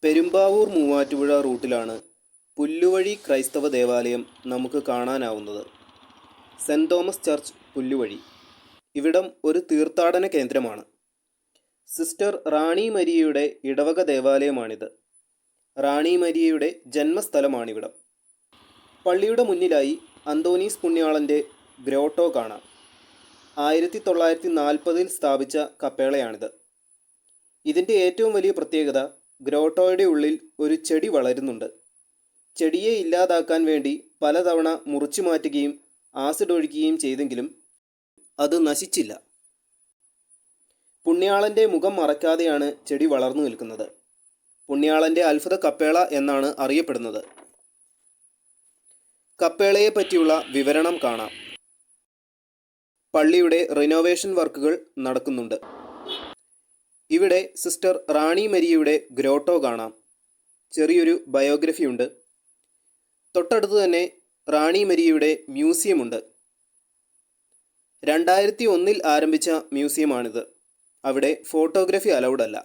പെരുമ്പാവൂർ മൂവാറ്റുപുഴ റൂട്ടിലാണ് പുല്ലുവഴി ക്രൈസ്തവ ദേവാലയം നമുക്ക് കാണാനാവുന്നത്. Saint Thomas church Pulluvazhi. ഇവിടം ഒരു തീർത്ഥാടന കേന്ദ്രമാണ്. സിസ്റ്റർ റാണി മരിയയുടെ ഇടവക ദേവാലയമാണിത്. റാണി മരിയയുടെ ജന്മസ്ഥലമാണിവിടം. പള്ളിയുടെ മുന്നിലായി അന്തോനീസ് പുണ്യാളൻ്റെ ഗ്രോട്ടോ കാണാം. 1940 സ്ഥാപിച്ച കപ്പേളയാണിത്. ഇതിൻ്റെ ഏറ്റവും വലിയ പ്രത്യേകത ഗ്രോട്ടോയുടെ ഉള്ളിൽ ഒരു ചെടി വളരുന്നുണ്ട്. ചെടിയെ ഇല്ലാതാക്കാൻ വേണ്ടി പലതവണ മുറിച്ചു മാറ്റുകയും ആസിഡ് ഒഴിക്കുകയും ചെയ്തെങ്കിലും അത് നശിച്ചില്ല. പുണ്യാളൻ്റെ മുഖം മറയ്ക്കാതെയാണ് ചെടി വളർന്നു നിൽക്കുന്നത്. പുണ്യാളൻ്റെ അത്ഭുത കപ്പേള എന്നാണ് അറിയപ്പെടുന്നത്. കപ്പേളയെ പറ്റിയുള്ള വിവരണം കാണാം. പള്ളിയുടെ റിനോവേഷൻ വർക്കുകൾ നടക്കുന്നുണ്ട്. ഇവിടെ സിസ്റ്റർ റാണി മരിയയുടെ ഗ്രോട്ടോ കാണാം. ചെറിയൊരു ബയോഗ്രഫി ഉണ്ട്. തൊട്ടടുത്ത് തന്നെ റാണി മരിയയുടെ മ്യൂസിയമുണ്ട്. 2001 ആരംഭിച്ച മ്യൂസിയമാണിത്. അവിടെ ഫോട്ടോഗ്രാഫി അലൗഡ് അല്ല.